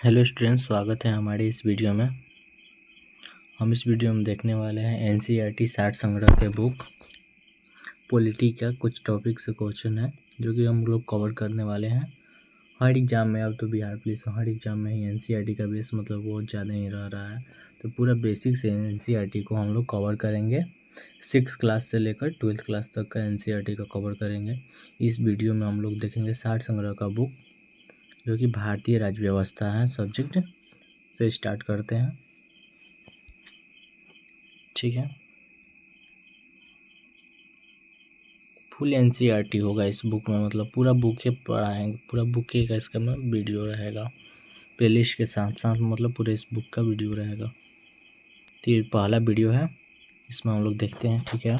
Hello students, स्वागत है हमारी इस वीडियो में। हम इस वीडियो में देखने वाले हैं एनसीईआरटी 60 संग्रह के बुक पॉलिटी का कुछ टॉपिक से क्वेश्चन है जो कि हम लोग कवर करने वाले हैं। हर एग्जाम में, अब तो बिहार पुलिस हर एग्जाम में ही एनसीईआरटी का बेस बहुत ज़्यादा ही रह है, तो पूरा बेसिक से एनसीईआरटी को हम लोग कवर करेंगे। 6 क्लास से लेकर 12th क्लास तक का एनसीईआरटी का कवर करेंगे। इस वीडियो में हम लोग देखेंगे 60 संग्रह का बुक जो कि भारतीय राज्य व्यवस्था है। सब्जेक्ट से स्टार्ट करते हैं, ठीक है। फुल एनसीईआरटी होगा इस बुक में, मतलब पूरा बुक ही पढ़ाएंगे, पूरा बुक ही का इसका में वीडियो रहेगा प्लेलिस्ट के साथ साथ, मतलब पूरे इस बुक का वीडियो रहेगा। तो ये पहला वीडियो है, इसमें हम लोग देखते हैं, ठीक है।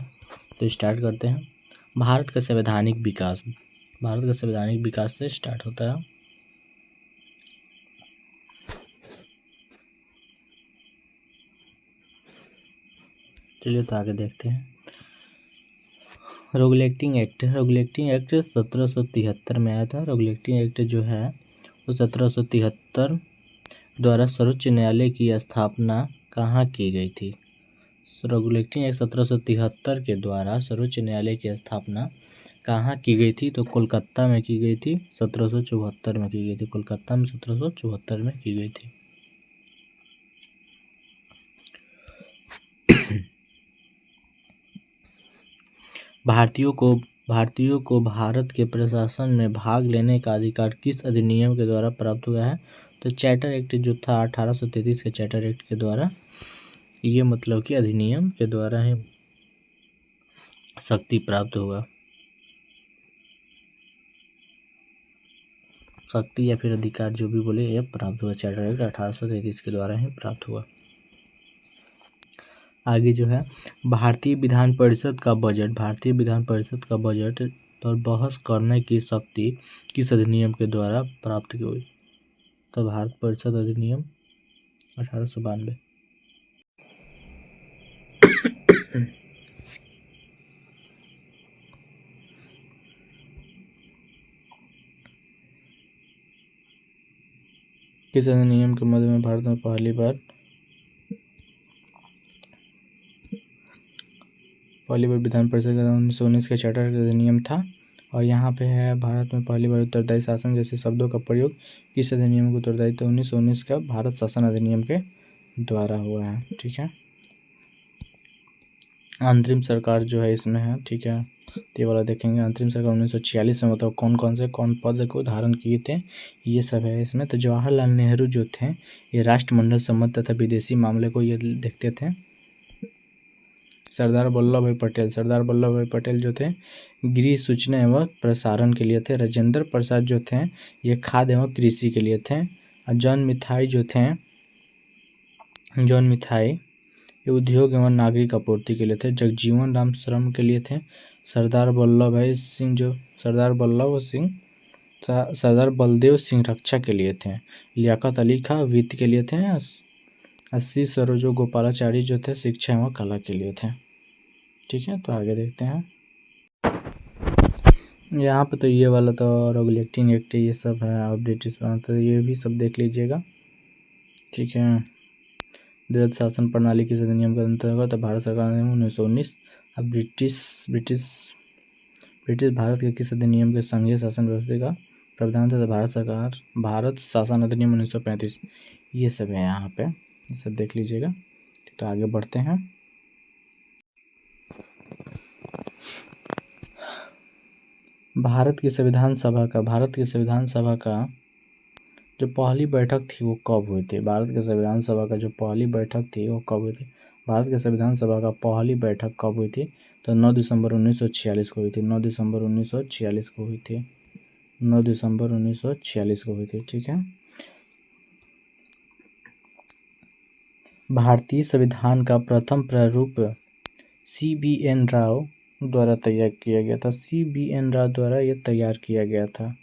तो स्टार्ट करते हैं। भारत का संवैधानिक विकास। भारत का संवैधानिक विकास से स्टार्ट होता है। चलिए तो आगे देखते हैं। रेगुलेटिंग एक्ट 1773 में आया था। रेगुलेटिंग एक्ट जो है वो 1773 द्वारा सर्वोच्च न्यायालय की स्थापना कहाँ की गई थी? रेगुलेटिंग एक्ट 1773 के द्वारा सर्वोच्च न्यायालय की स्थापना कहाँ की गई थी? तो कोलकाता में की गई थी। 1774 में की गई थी। कोलकाता में 1774 में की गई थी। भारतीयों को भारत के प्रशासन में भाग लेने का अधिकार किस अधिनियम के द्वारा प्राप्त हुआ है? तो चार्टर एक्ट जो था 1833 के चार्टर एक्ट के द्वारा, ये मतलब कि अधिनियम के द्वारा ही शक्ति प्राप्त हुआ। शक्ति या फिर अधिकार जो भी बोले, ये प्राप्त हुआ चार्टर एक्ट 1833 के द्वारा ही प्राप्त हुआ। आगे जो है, भारतीय विधान परिषद का बजट पर बहस करने की शक्ति किस अधिनियम के द्वारा प्राप्त हुई? तो भारत परिषद अधिनियम 1892। किस अधिनियम के मध्य में भारत में पहली बार विधान परिषद का 1919 का चार्टर अधिनियम था। और यहाँ पे है, भारत में पहली बार उत्तरदायी शासन जैसे शब्दों का प्रयोग किस अधिनियम को उत्तरदायी? तो 1919 का भारत शासन अधिनियम के द्वारा हुआ है, ठीक है। अंतरिम सरकार जो है इसमें है, ठीक है। ये वाला देखेंगे। अंतरिम सरकार 1946 में, मतलब कौन पद को धारण किए थे, ये सब है इसमें। तो जवाहरलाल नेहरू जो थे, ये राष्ट्रमंडल संबंध तथा विदेशी मामले को ये देखते थे। सरदार वल्लभ भाई पटेल जो थे, गृह सूचना एवं प्रसारण के लिए थे। राजेंद्र प्रसाद जो थे, ये खाद्य एवं कृषि के लिए थे। और जॉन मिथाई ये उद्योग एवं नागरिक आपूर्ति के लिए थे। जगजीवन राम श्रम के लिए थे। सरदार बलदेव सिंह रक्षा के लिए थे। लियाकत अली खां वित्त के लिए थे। अस्सी सरोजो गोपालाचारी जो थे, शिक्षा एवं कला के लिए थे, ठीक है। तो आगे देखते हैं। यहाँ पे तो ये वाला तो रेगुलेटिंग एक्ट ये सब है, अपडेट तो ये भी सब देख लीजिएगा, ठीक है। द्वैध शासन प्रणाली किस अधिनियम के अंतर्गत? तो भारत सरकार ने 1919। अब ब्रिटिश भारत के किस अधिनियम के संघीय शासन व्यवस्था का प्रावधान था? भारत शासन अधिनियम 1935। ये सब है यहाँ पे, ये सब देख लीजिएगा। तो आगे बढ़ते हैं। भारत की संविधान सभा का जो पहली बैठक थी वो कब हुई थी? भारत के संविधान सभा का जो पहली बैठक थी वो कब हुई थी? भारत के संविधान सभा का पहली बैठक कब हुई थी? तो 9 दिसंबर 1946 को हुई थी। 9 दिसंबर 1946 को हुई थी। 9 दिसंबर 1946 को हुई थी, ठीक है। भारतीय संविधान का प्रथम प्रारूप CBN राव द्वारा तैयार किया गया था। CBN राव द्वारा ये तैयार किया गया था।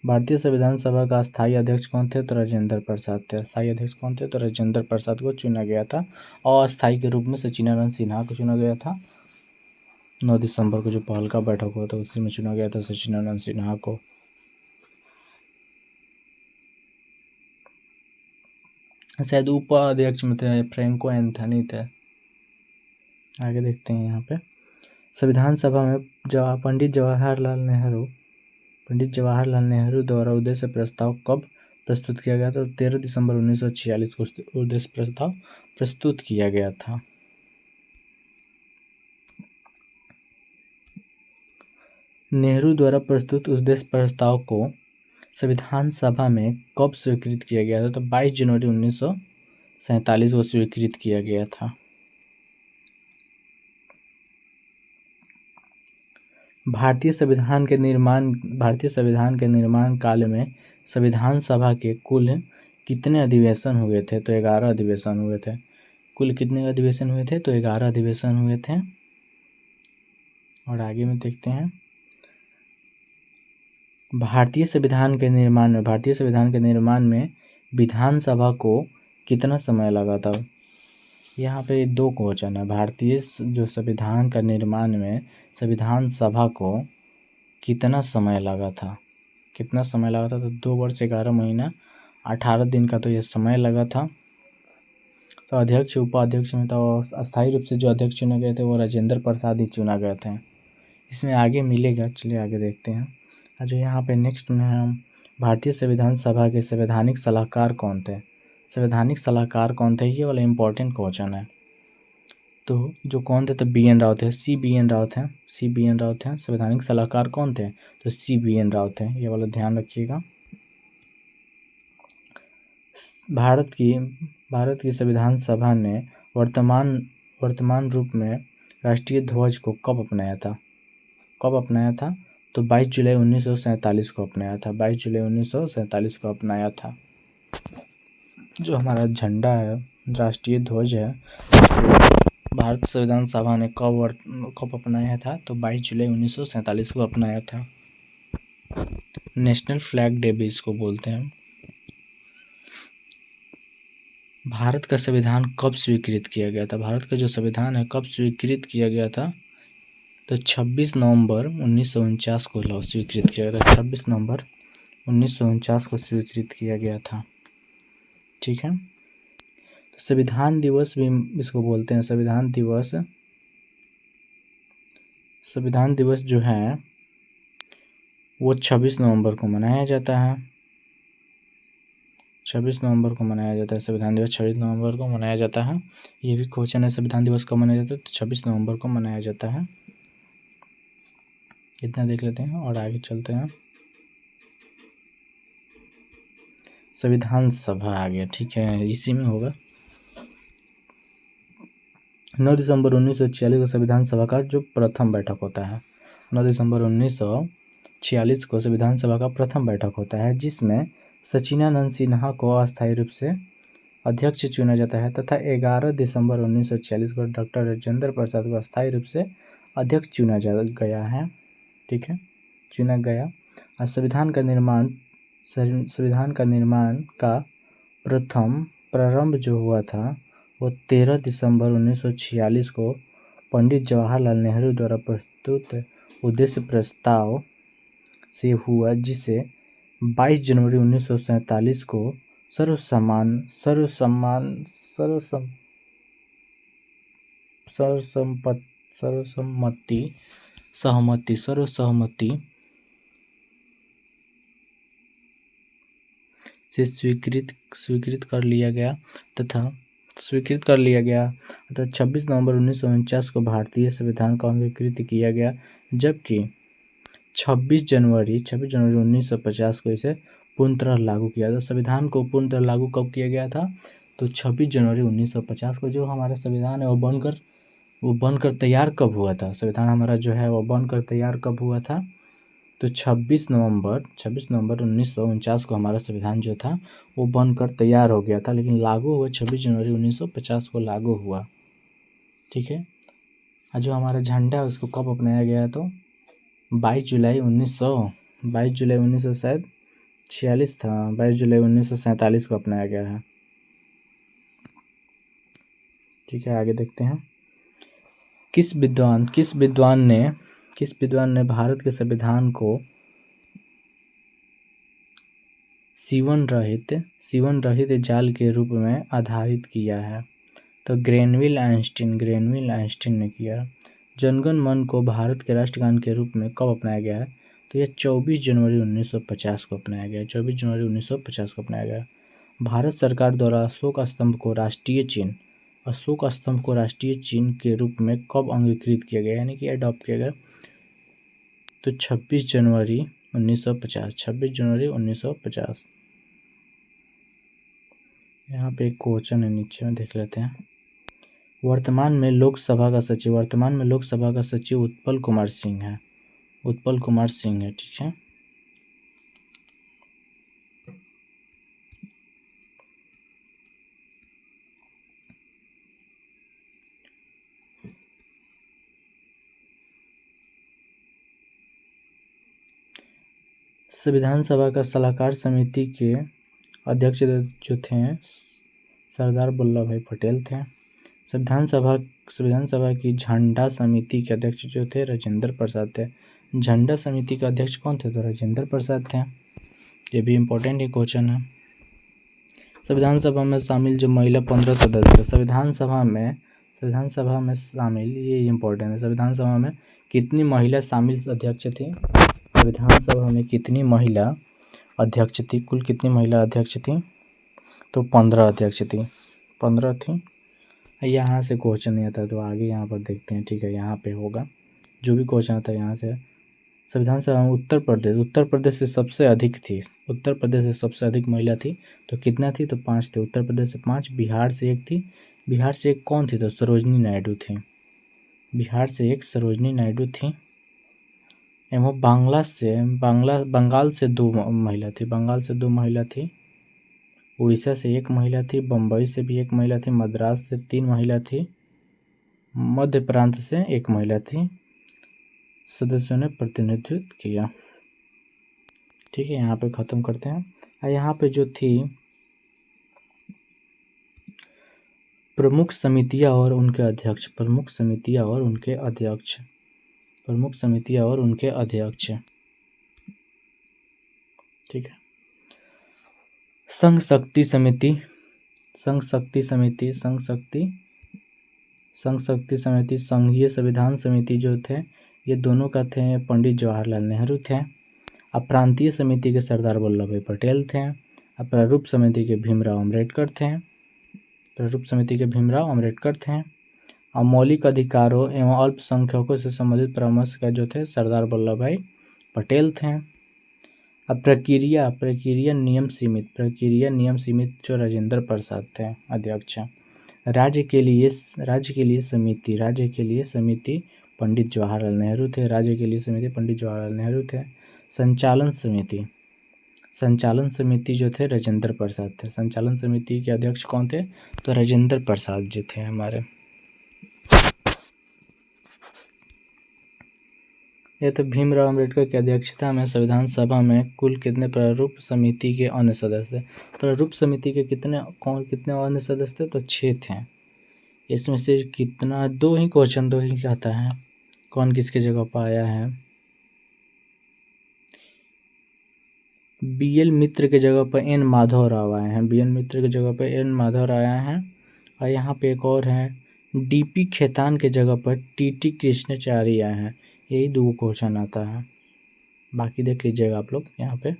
भारतीय संविधान सभा का स्थायी अध्यक्ष कौन थे? तो राजेंद्र प्रसाद थे। स्थायी अध्यक्ष कौन थे? तो राजेंद्र प्रसाद को चुना गया था। और अस्थायी के रूप में सचिदानंद सिन्हा को चुना गया था। 9 दिसंबर को जो पहल का बैठक हुआ था उसी में चुना गया था सचिदानंद सिन्हा को। शायद उपाध्यक्ष में थे फ्रैंको एंथनी थे। आगे देखते हैं यहाँ पे संविधान सभा में पंडित जवाहरलाल नेहरू द्वारा उद्देश्य प्रस्ताव कब प्रस्तुत किया गया था? 13 दिसंबर 1946 को उद्देश्य प्रस्ताव प्रस्तुत किया गया था। नेहरू द्वारा प्रस्तुत उद्देश्य प्रस्ताव को संविधान सभा में कब स्वीकृत किया गया था? तो 22 जनवरी 1947 को स्वीकृत किया गया था। भारतीय संविधान के निर्माण काल में संविधान सभा के कुल कितने अधिवेशन हुए थे? तो 11 अधिवेशन हुए थे। कुल कितने अधिवेशन हुए थे? तो 11 अधिवेशन हुए थे। और आगे में देखते हैं भारतीय संविधान के निर्माण में विधानसभा को कितना समय लगा था? यहाँ पे 2 क्वेश्चन है। भारतीय जो संविधान का निर्माण में संविधान सभा को कितना समय लगा था? तो 2 वर्ष 11 महीना 18 दिन का तो ये समय लगा था। तो अध्यक्ष उपाध्यक्ष में तो अस्थायी रूप से जो अध्यक्ष चुने गए थे वो राजेंद्र प्रसाद ही चुना गए थे। इसमें आगे मिलेगा, चलिए आगे देखते हैं। जो यहाँ पे नेक्स्ट में हम भारतीय संविधान सभा के संवैधानिक सलाहकार कौन थे? ये वाला इम्पोर्टेंट क्वेश्चन है। तो जो कौन थे? तो BN राव थे। सी बी एन राव थे। संवैधानिक सलाहकार कौन थे? तो CBN राव थे। ये वाला ध्यान रखिएगा। भारत की संविधान सभा ने वर्तमान रूप में राष्ट्रीय ध्वज को कब अपनाया था? तो 22 जुलाई 1947 को अपनाया था। 22 जुलाई 1947 को अपनाया था। जो हमारा झंडा है, राष्ट्रीय ध्वज है, भारत संविधान सभा ने कब अपनाया था? तो 22 जुलाई 1947 को अपनाया था। नेशनल फ्लैग डे भी इसको बोलते हैं। भारत का संविधान कब स्वीकृत किया गया था? भारत का जो संविधान है कब स्वीकृत किया गया था? तो 26 नवंबर 1949 को स्वीकृत किया गया था। 26 नवंबर 1949 को स्वीकृत किया गया था। ठीक है। तो संविधान दिवस भी इसको बोलते हैं। संविधान दिवस जो है वो 26 नवंबर को मनाया जाता है। 26 नवंबर को मनाया जाता है संविधान दिवस। 26 नवंबर को मनाया जाता है। ये भी क्वेश्चन है, संविधान दिवस कब मनाया जाता है? तो 26 नवंबर को मनाया जाता है। इतना देख लेते हैं और आगे चलते हैं। संविधान सभा आ गया, ठीक है, इसी में होगा। 9 दिसंबर 1946 को संविधान सभा का जो प्रथम बैठक होता है, 9 दिसंबर 1946 को संविधान सभा का प्रथम बैठक होता है, जिसमें सचिदानंद सिन्हा को अस्थायी रूप से अध्यक्ष चुना जाता है तथा 11 दिसंबर 1946 को डॉक्टर राजेंद्र प्रसाद को अस्थायी रूप से अध्यक्ष चुना गया है। ठीक है, चुना गया। और संविधान का निर्माण का प्रारंभ जो हुआ था वो 13 दिसंबर 1946 को पंडित जवाहरलाल नेहरू द्वारा प्रस्तुत उद्देश्य प्रस्ताव से हुआ, जिसे 22 जनवरी 1947 को सर्वसम्मति से स्वीकृत कर लिया गया तथा 26 नवंबर 1949 को भारतीय संविधान का अंगीकृत किया गया, जबकि 26 जनवरी 1950 को इसे पूर्णतः लागू किया। तो संविधान को पूर्णतः लागू कब किया गया था? तो 26 जनवरी 1950 को। जो हमारा संविधान है वो बनकर तैयार कब हुआ था? संविधान हमारा जो है वो बनकर तैयार कब हुआ था? तो 26 नवंबर 1949 को हमारा संविधान जो था वो बनकर तैयार हो गया था, लेकिन लागू हुआ 26 जनवरी 1950 को लागू हुआ। ठीक है। और जो हमारा झंडा है उसको कब अपनाया गया? तो 22 जुलाई 1946 था, 22 जुलाई 1947 को अपनाया गया है। ठीक है, आगे देखते हैं। किस विद्वान ने भारत के संविधान को सीवन रहित जाल के रूप में आधारित किया है? तो ग्रेनविल आइंस्टीन ने किया। जनगण मन को भारत के राष्ट्रगान के रूप में कब अपनाया गया है? तो यह 24 जनवरी 1950 को अपनाया गया। 24 जनवरी 1950 को अपनाया गया। भारत सरकार द्वारा अशोक स्तंभ को राष्ट्रीय चिन्ह के रूप में कब अंगीकृत किया गया, यानी कि अडॉप्ट किया गया? तो 26 जनवरी 1950। यहाँ पे एक क्वेश्चन है नीचे में, देख लेते हैं। वर्तमान में लोकसभा का सचिव उत्पल कुमार सिंह है। ठीक है। संविधान सभा का सलाहकार समिति के अध्यक्ष जो थे सरदार वल्लभ भाई पटेल थे। संविधान सभा की झंडा समिति के अध्यक्ष जो थे राजेंद्र प्रसाद थे। झंडा समिति के अध्यक्ष कौन थे? तो राजेंद्र प्रसाद थे। ये भी इम्पोर्टेंट ही क्वेश्चन है। संविधान सभा में शामिल जो महिला 15 सदस्य, संविधान सभा में शामिल, ये इम्पोर्टेंट है। संविधान सभा में कितनी महिला शामिल अध्यक्ष थी? संविधान सभा में कितनी महिला अध्यक्ष थी? कुल कितनी महिला अध्यक्ष थी? तो 15 अध्यक्ष थी। 15 थी। यहाँ से क्वेश्चन नहीं आता तो आगे यहाँ पर देखते हैं। ठीक है, यहाँ पे होगा जो भी क्वेश्चन आता है यहाँ से। संविधान सभा में उत्तर प्रदेश से सबसे अधिक थी। उत्तर प्रदेश से सबसे अधिक महिला थी। तो कितना थी? तो 5 थी। उत्तर प्रदेश से 5, बिहार से 1 थी। बिहार से एक कौन थी? तो सरोजनी नायडू थी। बिहार से एक सरोजनी नायडू थी। एवं बंगाल से 2 महिला थी। बंगाल से 2 महिला थी। उड़ीसा से 1 महिला थी। बम्बई से भी 1 महिला थी। मद्रास से 3 महिला थी। मध्य प्रांत से 1 महिला थी। सदस्यों ने प्रतिनिधित्व किया। ठीक है, यहाँ पे ख़त्म करते हैं। यहाँ पे जो थी प्रमुख समितियाँ और उनके अध्यक्ष। ठीक है। संघ शक्ति समिति, संघीय संविधान समिति जो थे ये दोनों का थे पंडित जवाहरलाल नेहरू थे। अब प्रांतीय समिति के सरदार वल्लभ भाई पटेल थे। अब प्रारूप समिति के भीमराव अम्बेडकर थे। और मौलिक अधिकारों एवं अल्पसंख्यकों से संबंधित परामर्श का जो थे सरदार वल्लभ भाई पटेल थे। अब प्रक्रिया नियम सीमित जो राजेंद्र प्रसाद थे अध्यक्ष। राज्य के लिए समिति पंडित जवाहरलाल नेहरू थे। संचालन समिति जो थे राजेंद्र प्रसाद थे। संचालन समिति के अध्यक्ष कौन थे? तो राजेंद्र प्रसाद जी थे हमारे। यह तो भीमराव अम्बेडकर की अध्यक्षता में संविधान सभा में कुल कितने प्रारूप समिति के अन्य सदस्य? प्रारूप समिति के कितने अन्य सदस्य थे? तो 6 थे। इसमें से कितना? 2 ही आता है। कौन किसके जगह पर आया है? BL मित्र के जगह पर N माधव राव आए हैं। और यहाँ पे एक और है, DP खेतान के जगह पर TT कृष्णाचारी आए हैं। यही 2 क्वेश्चन आता है, बाकी देख लीजिएगा आप लोग यहाँ पे।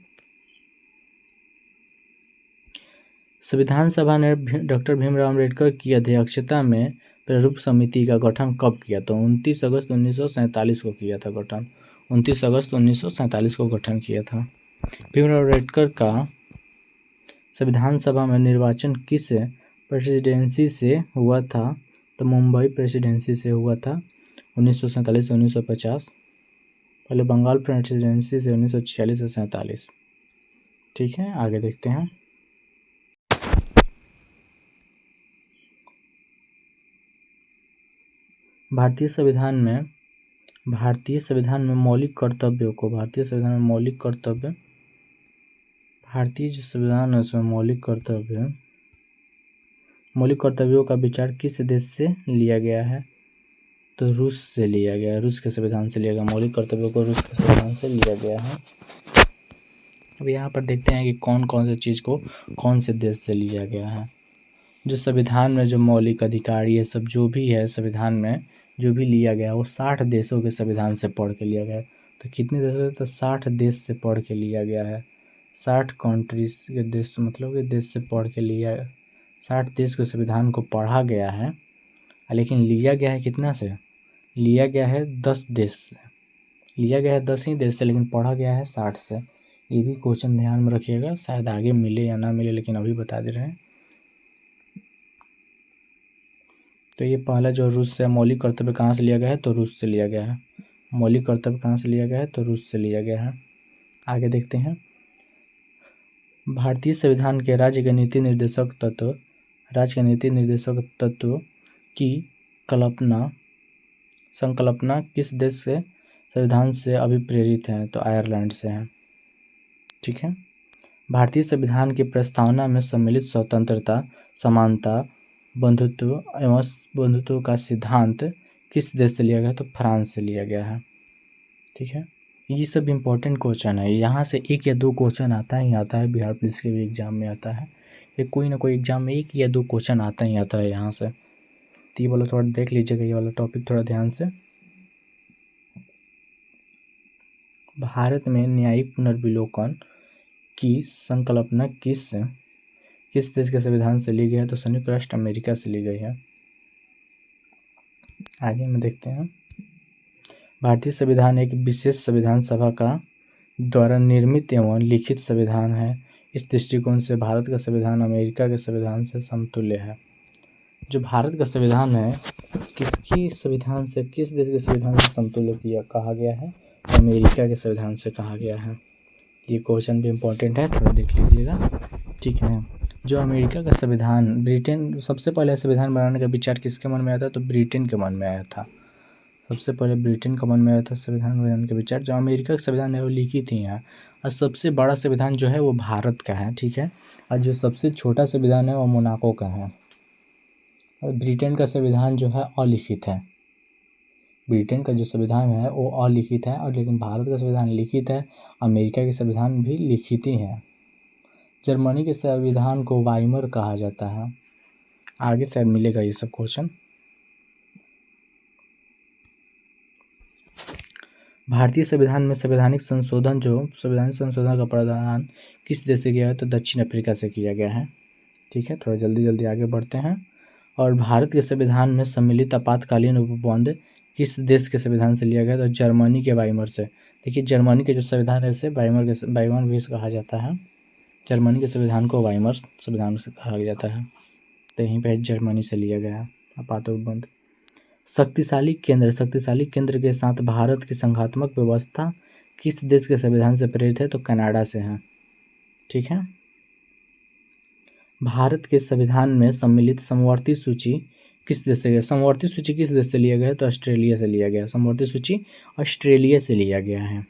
संविधान सभा ने डॉक्टर भीमराव अम्बेडकर की अध्यक्षता में प्रारूप समिति का गठन कब किया? तो 29 अगस्त 1947 को किया था गठन। 29 अगस्त 1947 को गठन किया था। भीमराव अम्बेडकर का संविधान सभा में निर्वाचन किस प्रेसिडेंसी से हुआ था? तो मुंबई प्रेसिडेंसी से हुआ था 1947 से 1950। पहले बंगाल प्रेसिडेंसी से 1946 से 1947। ठीक है, आगे देखते हैं। भारतीय संविधान में मौलिक कर्तव्यों का विचार किस देश से लिया गया है? तो रूस से लिया गया है। रूस के संविधान से लिया गया। मौलिक कर्तव्यों को रूस के संविधान से लिया गया है। अब यहाँ पर देखते हैं कि कौन कौन सी चीज़ को कौन से देश से लिया गया है। जो संविधान में जो मौलिक अधिकार ये सब जो भी है संविधान में जो भी लिया गया वो 60 देशों के संविधान से पढ़ के लिया गया है। तो कितने देश? तो 60 देश से पढ़ के लिया गया है। 60 कंट्रीज के देश, मतलब कि देश से पढ़ के लिया, 60 देश के संविधान को पढ़ा गया है। लेकिन लिया गया है कितना से? लिया गया है 10 देश से। लिया गया है 10 ही देश से, लेकिन पढ़ा गया है 60 से। ये भी क्वेश्चन ध्यान में रखिएगा, शायद आगे मिले या ना मिले, लेकिन अभी बता दे रहे हैं। तो ये पहला जो रूस से मौलिक कर्तव्य कहाँ से लिया गया है? तो रूस से लिया गया है। मौलिक कर्तव्य कहाँ से लिया गया है? तो रूस से लिया गया है। आगे देखते हैं। भारतीय संविधान के राज्य के नीति निर्देशक तत्व की संकल्पना किस देश से संविधान से अभिप्रेरित है? तो आयरलैंड से है। ठीक है। भारतीय संविधान की प्रस्तावना में सम्मिलित स्वतंत्रता, समानता, बंधुत्व का सिद्धांत किस देश से लिया गया? तो फ्रांस से लिया गया है। ठीक है। ये सब इम्पोर्टेंट क्वेश्चन है। यहाँ से 1 या 2 क्वेश्चन आता है बिहार पुलिस के भी एग्जाम में आता है। ये कोई ना कोई एग्जाम में 1 या 2 क्वेश्चन आता है यहाँ से। तो ये वाला थोड़ा देख लीजिएगा, ये वाला टॉपिक थोड़ा ध्यान से। भारत में न्यायिक पुनर्विलोकन की संकल्पना किस देश के संविधान से ली गई है? तो संयुक्त राष्ट्र अमेरिका से ली गई है। आगे में देखते हैं। भारतीय संविधान एक विशेष संविधान सभा का द्वारा निर्मित एवं लिखित संविधान है। इस दृष्टिकोण से भारत का संविधान अमेरिका के संविधान से समतुल्य है। जो भारत का संविधान है किस देश के संविधान से समतुल्य कहा गया है? अमेरिका के संविधान से कहा गया है। ये क्वेश्चन भी इम्पोर्टेंट है, थोड़ा देख लीजिएगा। ठीक है। जो अमेरिका का संविधान, ब्रिटेन सबसे पहले संविधान बनाने का विचार किसके मन में आया था? तो ब्रिटेन के मन में आया था। सबसे पहले ब्रिटेन का मन में आया था संविधान बनाने का विचार। जो अमेरिका का संविधान है वो लिखित ही है। और सबसे बड़ा संविधान जो है वो भारत का है। ठीक है। और जो सबसे छोटा संविधान है वो मोनाको का है। और ब्रिटेन का संविधान जो है अलिखित है। ब्रिटेन का जो संविधान है वो अलिखित है, और लेकिन भारत का संविधान लिखित है। अमेरिका के संविधान भी लिखित ही है। जर्मनी के संविधान को वाइमर कहा जाता है। आगे शायद मिलेगा ये सब क्वेश्चन। भारतीय संविधान में संवैधानिक संशोधन का प्रावधान किस देश से किया गया? तो दक्षिण अफ्रीका से किया गया है। ठीक है। थोड़ा जल्दी आगे बढ़ते हैं। और भारत के संविधान में सम्मिलित आपातकालीन उपबंध किस देश के संविधान से लिया गया? तो जर्मनी के वाइमर से। देखिए जर्मनी के जो संविधान है उसे वाइमर भी कहा जाता है। जर्मनी के संविधान को वाइमर संविधान से कहा जाता है। तो यहीं पर जर्मनी से लिया गया है आपात उपबंध। शक्तिशाली केंद्र के साथ भारत की संघात्मक व्यवस्था किस देश के संविधान से प्रेरित है? तो कनाडा से है। ठीक है। भारत के संविधान में सम्मिलित समवर्ती सूची किस देश से लिया गया है? तो ऑस्ट्रेलिया से लिया गया। समवर्ती सूची ऑस्ट्रेलिया से लिया गया है।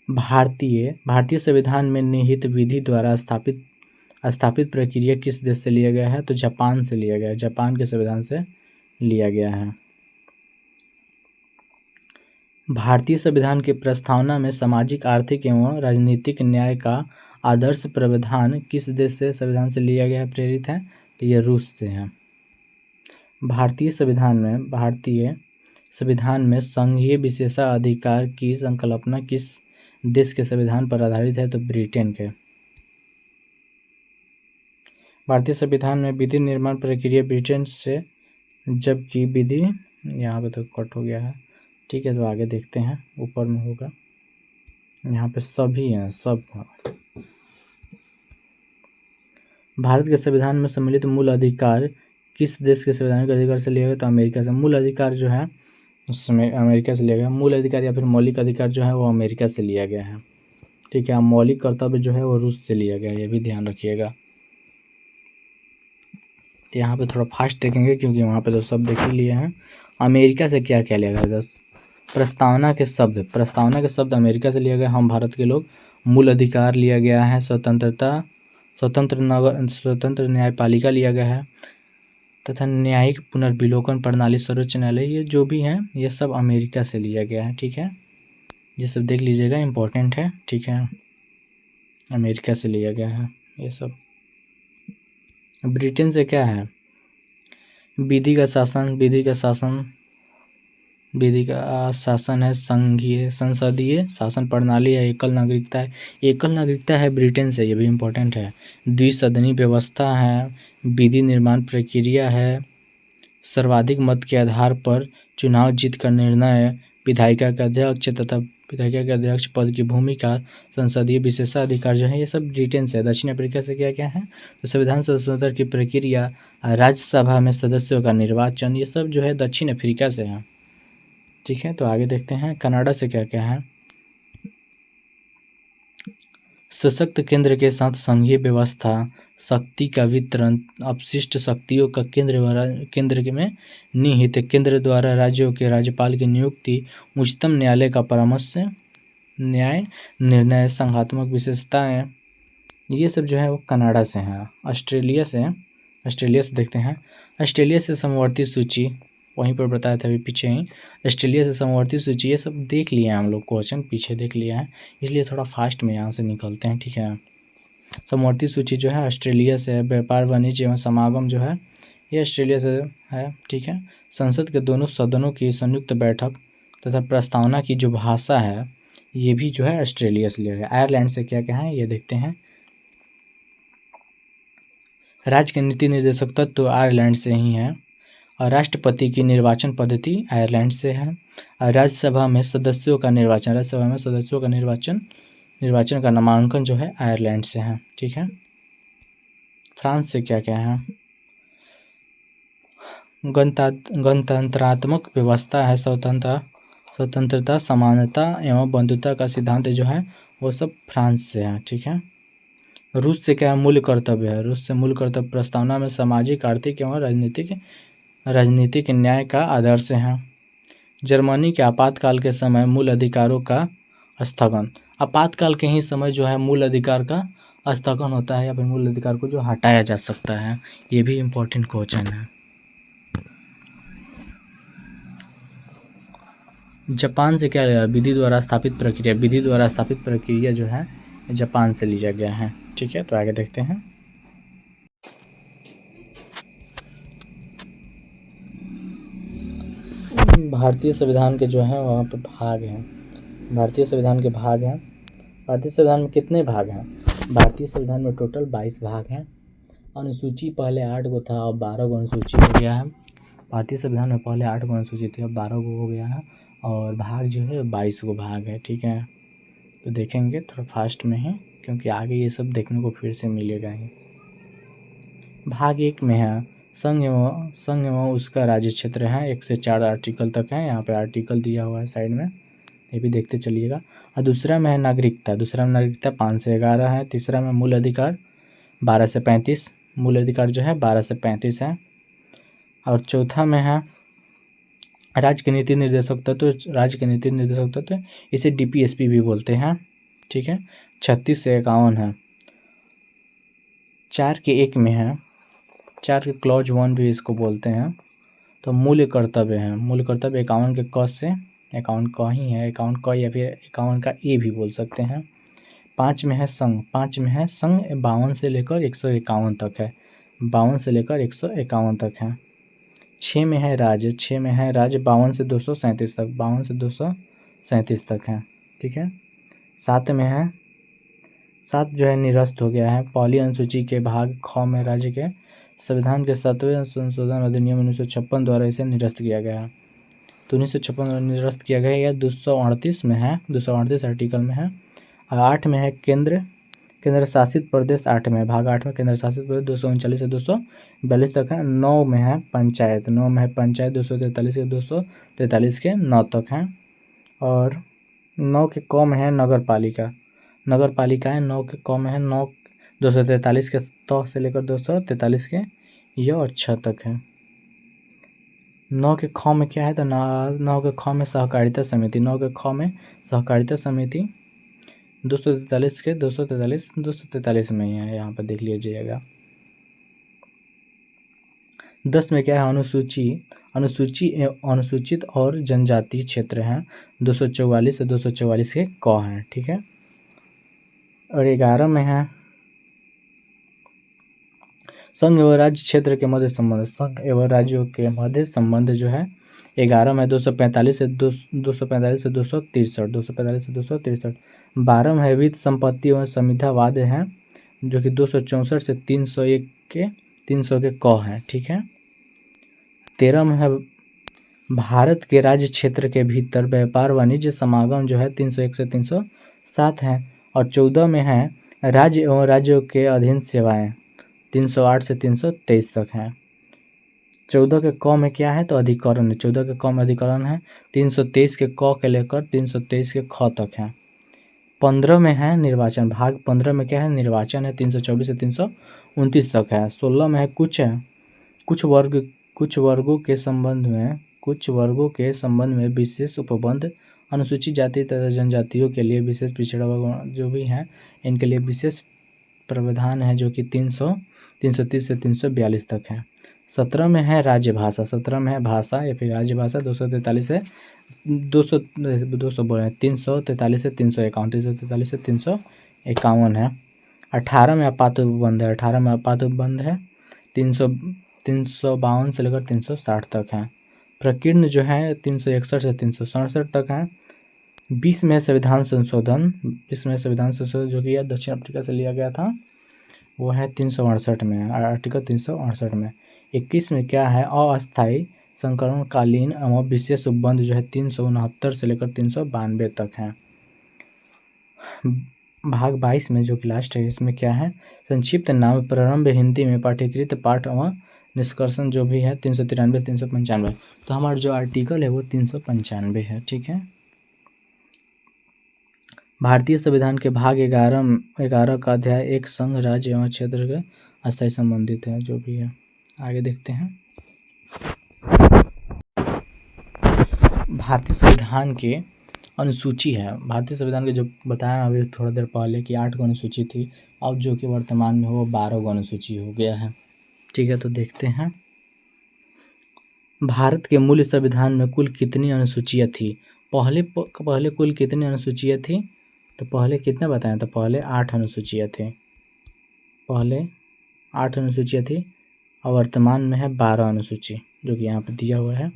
भारतीय संविधान में निहित विधि द्वारा स्थापित प्रक्रिया किस देश से लिया गया है? तो जापान से लिया गया है। जापान के संविधान से लिया गया है। भारतीय संविधान की प्रस्तावना में सामाजिक, आर्थिक एवं राजनीतिक न्याय का आदर्श प्रावधान किस देश से संविधान से लिया गया है, प्रेरित है? तो यह रूस से है। भारतीय संविधान में संघीय विशेषाधिकार की संकल्पना किस देश के संविधान पर आधारित है? तो ब्रिटेन के। भारतीय संविधान में विधि निर्माण प्रक्रिया ब्रिटेन से, जबकि विधि यहाँ पे तो कट हो गया है। ठीक है। तो आगे देखते हैं, ऊपर में होगा। यहाँ पे सभी हैं, सब। भारत के संविधान में सम्मिलित मूल अधिकार किस देश के संवैधानिक अधिकार से लिया गया? तो अमेरिका से। मूल अधिकार जो है उसमें अमेरिका से लिया गया। मूल अधिकार या फिर मौलिक अधिकार जो है वो अमेरिका से लिया गया है। ठीक है। मौलिक कर्तव्य जो है वो रूस से लिया गया है, ये भी ध्यान रखिएगा। तो यहाँ पे थोड़ा फास्ट देखेंगे क्योंकि वहाँ पे तो सब देख ही लिए हैं। अमेरिका से क्या क्या लिया गया? 10 प्रस्तावना के शब्द अमेरिका से लिया गया। हम भारत के लोग। मूल अधिकार लिया गया है। स्वतंत्र न्यायपालिका लिया गया है, तथा न्यायिक पुनर्विलोकन प्रणाली, सर्वोच्च न्यायालय, ये जो भी हैं ये सब अमेरिका से लिया गया है। ठीक है। ये सब देख लीजिएगा, इम्पोर्टेंट है। ठीक है। अमेरिका से लिया गया है ये सब। ब्रिटेन से क्या है, विधि का शासन है, संघीय संसदीय शासन प्रणाली है, एकल नागरिकता है। एकल नागरिकता है ब्रिटेन से, ये भी इम्पोर्टेंट है। द्विसदनी व्यवस्था है, विधि निर्माण प्रक्रिया है, सर्वाधिक मत के आधार पर चुनाव जीत का निर्णय, विधायिका के अध्यक्ष तथा विधायिका के अध्यक्ष पद की भूमिका, संसदीय विशेषाधिकार जो है ये सब ब्रिटेन से है। दक्षिण अफ्रीका से क्या क्या है, तो संविधान संशोधन की प्रक्रिया, राज्यसभा में सदस्यों का निर्वाचन, ये सब जो है दक्षिण अफ्रीका से है। ठीक है, तो आगे देखते हैं कनाडा से क्या क्या है। सशक्त केंद्र के साथ संघीय व्यवस्था, शक्ति का वितरण, अपशिष्ट शक्तियों का केंद्र में निहित, केंद्र द्वारा राज्यों के राज्यपाल की नियुक्ति, उच्चतम न्यायालय का परामर्श, न्याय निर्णय, संघात्मक विशेषताएं, ये सब जो है वो कनाडा से हैं। ऑस्ट्रेलिया से देखते हैं। ऑस्ट्रेलिया से समवर्ती सूची, वहीं पर बताया था अभी पीछे ही, ऑस्ट्रेलिया से समवर्ती सूची, ये सब देख लिए हैं हम लोग, क्वेश्चन पीछे देख लिया है, इसलिए थोड़ा फास्ट में यहाँ से निकलते हैं। ठीक है, समवर्ती सूची जो है ऑस्ट्रेलिया से है। व्यापार वाणिज्य एवं समागम जो है ये ऑस्ट्रेलिया से है। ठीक है, संसद के दोनों सदनों की संयुक्त बैठक तथा प्रस्तावना की जो भाषा है ये भी जो है ऑस्ट्रेलिया से लिया गया। आयरलैंड से क्या क्या है ये देखते हैं। राज्य के नीति निर्देशक तत्व आयरलैंड से ही है, और राष्ट्रपति की निर्वाचन पद्धति आयरलैंड से है। और राज्यसभा में सदस्यों का निर्वाचन का नामांकन जो है आयरलैंड से है। ठीक है, फ्रांस से क्या क्या है, गणतंत्रात्मक व्यवस्था है, स्वतंत्रता, समानता एवं बंधुता का सिद्धांत जो है वो सब फ्रांस से है। ठीक है, रूस से क्या है, मूल कर्तव्य है। रूस से मूल कर्तव्य प्रस्तावना में सामाजिक, आर्थिक एवं राजनीतिक न्याय का आदर्श है। जर्मनी के आपातकाल के समय मूल अधिकारों का स्थगन, आपातकाल के ही समय जो है मूल अधिकार का स्थगन होता है, या फिर मूल अधिकार को जो हटाया जा सकता है, ये भी इम्पोर्टेंट क्वेश्चन है। जापान से क्या है, विधि द्वारा स्थापित प्रक्रिया जो है जापान से लिया गया है। ठीक है, तो आगे देखते हैं। भारतीय संविधान के जो है वहाँ पे भाग हैं, भारतीय संविधान के भाग हैं। भारतीय संविधान में कितने भाग हैं, भारतीय संविधान में टोटल 22 भाग हैं। अनुसूची पहले 8 गो था, अब 12 गो अनुसूची हो गया है। भारतीय संविधान में पहले 8 गो अनुसूची थी, अब 12 गो हो गया है, और भाग जो है 22 गो भाग है। ठीक है, तो देखेंगे थोड़ा फास्ट में है, क्योंकि आगे ये सब देखने को फिर से मिलेगा ही। भाग 1 में है संघ एवं उसका राज्य क्षेत्र है, 1 से 4 आर्टिकल तक है, यहाँ पे आर्टिकल दिया हुआ है साइड में, ये भी देखते चलिएगा। और दूसरा में है नागरिकता, 5 से 11 है। तीसरा में मूल अधिकार 12 से 35, मूल अधिकार जो है 12 से 35 है। और चौथा में है राज्य के नीति निर्देशक तत्व, इसे DPSP भी बोलते हैं। ठीक है, 36 से 51 है। 4 के 1 में है, 4 के क्लॉज 1 भी इसको बोलते हैं। तो मूल कर्तव्य है, मूल कर्तव्य 51 के क से, 51 का ही है, 51 का या फिर 51 का ए भी बोल सकते हैं। 5 में है संघ, 52 से लेकर 151 तक है, 52 से लेकर 151 तक है। 6 में है राज्य, 52 से 237 तक, 52 से 237 तक है। ठीक है, 7 में है, 7 जो है निरस्त हो गया है। पहली अनुसूची के भाग ख में राज्य के संविधान के 7वें संशोधन अधिनियम 1956 द्वारा इसे निरस्त किया गया है। तो 1956 द्वारा निरस्त किया गया, यह 238 में है, 238 आर्टिकल में है। और 8 में है केंद्र शासित प्रदेश, 8 में भाग 8 में केंद्र शासित प्रदेश 239 से 242 तक है। 9 में है पंचायत, 243 से 243 के 9 तक हैं। और 9 के क में है नगर पालिका है, 9 के क में है 243 के त से लेकर 243 के य और 6 तक है। 9 के ख में क्या है, तो 9 के ख में सहकारिता समिति, 9 के ख में सहकारिता समिति 243 के 243 में ही है, यहाँ पर देख लीजिएगा। 10 में क्या है, अनुसूचित और जनजातीय क्षेत्र हैं, 244 से 244 के क हैं। ठीक है, और 11 में है संघ एवं राज्य क्षेत्र के मध्य संबंध। संघ एवं राज्यों के मध्य संबंध जो है 11 में 245 से 245 से 263, 245 से 263। 12 में है वित्त संपत्ति एवं संविधावाद है, जो कि 264 से 301 के 300 के क है, ठीक है। 13 में है भारत के राज्य क्षेत्र के भीतर व्यापार वाणिज्य समागम जो है 301 से 307 है। और 14 में है राज्य एवं राज्यों के अधीन सेवाएं 308 से 323 तक है। 14 के क में क्या है तो अधिकरण है, 14 के क में अधिकरण है 323 के क के लेकर 323 के ख तक है। 15 में है निर्वाचन, भाग 15 में क्या है निर्वाचन है 324 से 329 तक है। 16 में है कुछ वर्गों के संबंध में विशेष उपबंध, अनुसूचित जाति तथा जनजातियों के लिए विशेष पिछड़ा वर्ग जो भी हैं इनके लिए विशेष प्रावधान है, जो कि 330 से 342 तक है। 17 में है राज्य भाषा, 17 में है भाषा या फिर राज्य भाषा 343 से 351 है। 18 में आपात उपबंध है, 18 में आपात उपबंध है 352 से लेकर 360 तक है। प्रकीर्ण जो है 361 से 367 तक है। 20 में संविधान संशोधन, जो कि यह दक्षिण अफ्रीका से लिया गया था, वो है 368 में, आर्टिकल 368 में। 21 में क्या है अस्थायी संकरणकालीन एवं विशेष उपबंध जो है 369 से लेकर 392 तक है। भाग 22 में जो कि लास्ट है इसमें क्या है संक्षिप्त नाम प्रारंभ हिंदी में पाठ्यकृत पाठ एवं निष्कर्षण जो भी है 393 395। तो हमारा जो आर्टिकल है वो 395 है, ठीक है। भारतीय संविधान के भाग 11 का अध्याय 1 संघ राज्य एवं क्षेत्र के अस्थायी संबंधित है, जो भी है आगे देखते हैं। भारतीय संविधान के अनुसूची है, भारतीय संविधान के जो बताया अभी थोड़ा देर पहले कि 8 अनुसूची थी, अब जो कि वर्तमान में वो 12 अनुसूची हो गया है, ठीक है। तो देखते हैं भारत के मूल संविधान में कुल कितनी अनुसूचियाँ थी। पहले कुल कितनी अनुसूचियाँ थी तो पहले कितने बताएं तो पहले 8 अनुसूचियाँ थी, पहले 8 अनुसूचियाँ थी और वर्तमान में है 12 अनुसूची, जो कि यहाँ पर दिया हुआ है।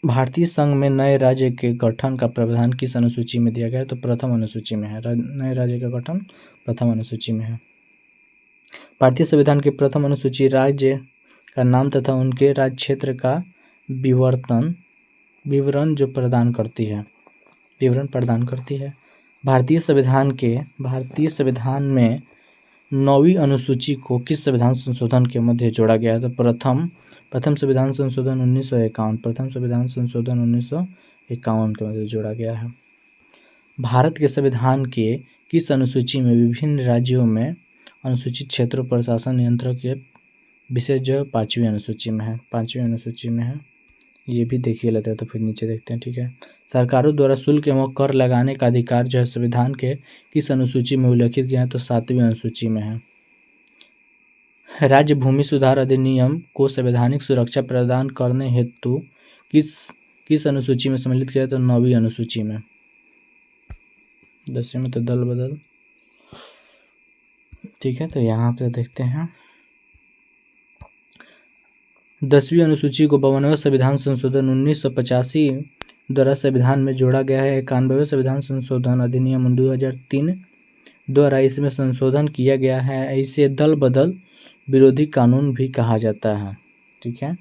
भारतीय संघ में नए राज्य के गठन का प्रावधान किस अनुसूची में दिया गया है तो प्रथम अनुसूची में है। नए राज्य का गठन प्रथम अनुसूची में है। भारतीय संविधान की प्रथम अनुसूची राज्य का नाम तथा उनके राज्य क्षेत्र का विवरण जो प्रदान करती है। भारतीय संविधान में 9वीं अनुसूची को किस संविधान संशोधन के मध्य जोड़ा गया है तो प्रथम संविधान संशोधन 1951, प्रथम संविधान संशोधन 1951 के मध्य जोड़ा गया है। भारत के संविधान के किस अनुसूची में विभिन्न राज्यों में अनुसूचित क्षेत्रों पर शासन नियंत्रण के विशेष जो 5वीं अनुसूची में है, ये भी देखिए लेते हैं तो फिर नीचे देखते हैं, ठीक है। सरकारों द्वारा शुल्क एवं कर लगाने का अधिकार जो है संविधान के किस अनुसूची में उल्लेखित किया है तो 7वीं अनुसूची में है। राज्य भूमि सुधार अधिनियम को संवैधानिक सुरक्षा प्रदान करने हेतु किस अनुसूची में सम्मिलित किया तो 9वीं अनुसूची में। 10वीं में तो दल बदल, ठीक है। तो यहाँ पे देखते हैं 10वीं अनुसूची को 52वें संविधान संशोधन 1985 द्वारा संविधान में जोड़ा गया है। 91वें संविधान संशोधन अधिनियम 2003 द्वारा इसमें संशोधन किया गया है। इसे दल बदल विरोधी कानून भी कहा जाता है, ठीक है।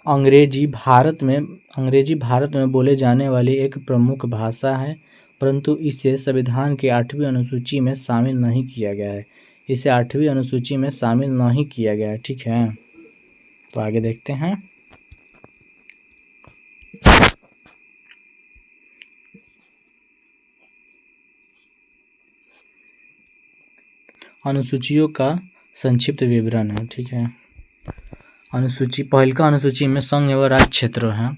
अंग्रेजी भारत में बोले जाने वाली एक प्रमुख भाषा है, परंतु इसे संविधान के 8वीं अनुसूची में शामिल नहीं किया गया है। ठीक है। तो आगे देखते हैं। अनुसूचियों का संक्षिप्त विवरण है, ठीक है। पहलका अनुसूची में संघ एवं राज्य क्षेत्र हैं,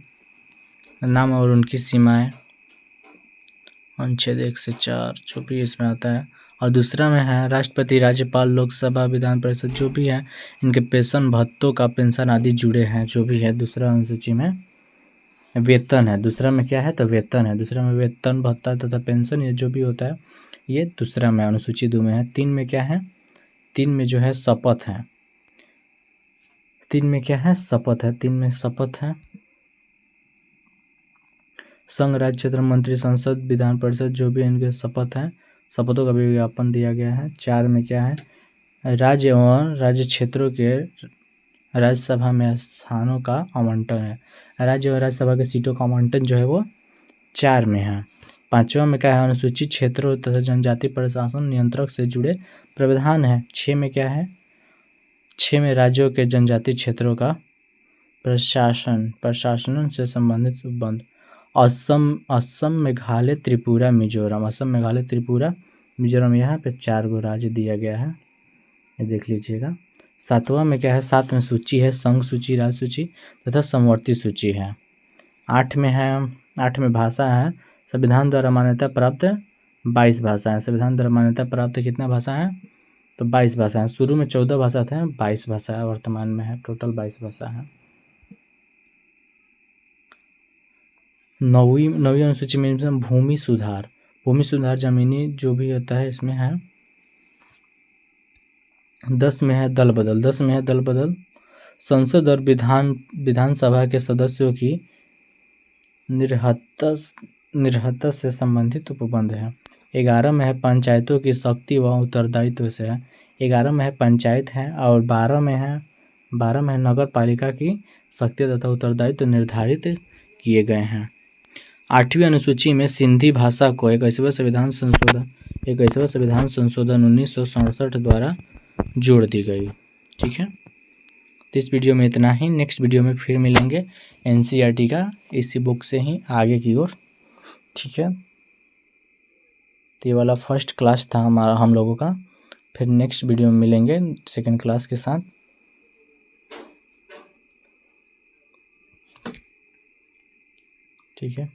नाम और उनकी सीमाएं, अनुच्छेद 1 से 4 जो भी इसमें आता है। और दूसरा में है राष्ट्रपति, राज्यपाल, लोकसभा, विधान परिषद जो भी है इनके पेंशन भत्तों का पेंशन आदि जुड़े हैं, जो भी है दूसरा अनुसूची में। वेतन है, दूसरा में क्या है तो वेतन है, दूसरा में वेतन भत्ता तथा पेंशन ये जो भी होता है ये दूसरा में अनुसूची 2 में है। 3 में क्या है, 3 में जो है शपथ है, 3 में क्या है शपथ है, 3 में शपथ है। संघ राज्य क्षेत्र मंत्री संसद विधान परिषद जो भी इनके शपथ हैं, शपथों का भी विज्ञापन दिया गया है। 4 में क्या है, राज्य एवं राज्य क्षेत्रों के राज्यसभा में स्थानों का आवंटन है, राज्य और राज्यसभा के सीटों का आवंटन जो है वो 4 में है। 5वां में क्या है, अनुसूचित क्षेत्रों तथा जनजाति प्रशासन नियंत्रक से जुड़े प्रावधान है। 6 में क्या है, 6 में राज्यों के जनजाति क्षेत्रों का प्रशासन से संबंधित संबंध। असम मेघालय त्रिपुरा मिजोरम, असम मेघालय त्रिपुरा मिजोरम, यहाँ पे 4 गो राज्य दिया गया है, ये देख लीजिएगा। 7वां में क्या है, 7 में सूची है, संघ सूची, राज्य सूची तथा समवर्ती सूची है। 8 में है, 8 में भाषा है, संविधान द्वारा मान्यता प्राप्त 22 भाषा है, संविधान द्वारा मान्यता प्राप्त कितना भाषा है तो 22 भाषा है। शुरू में 14 भाषा थे, 22 भाषा है वर्तमान में है, टोटल 22 भाषा है। 9वीं अनुसूची में भूमि सुधार जमीनी जो भी होता है इसमें है। 10 में है दल बदल, संसद और विधानसभा के सदस्यों की निर्हता से संबंधित उपबंध है। 11 में है पंचायतों की शक्ति व उत्तरदायित्व से है, 11 में है पंचायत है, और 12 में है नगर पालिका की शक्ति तथा उत्तरदायित्व निर्धारित किए गए हैं। 8वीं अनुसूची में सिंधी भाषा को 21वां संविधान संशोधन 1967 द्वारा जोड़ दी गई। ठीक है, तो इस वीडियो में इतना ही, नेक्स्ट वीडियो में फिर मिलेंगे एनसीईआरटी का इसी बुक से ही आगे की ओर। ठीक है, तो ये वाला फर्स्ट क्लास था हम लोगों का, फिर नेक्स्ट वीडियो में मिलेंगे सेकंड क्लास के साथ। ठीक है।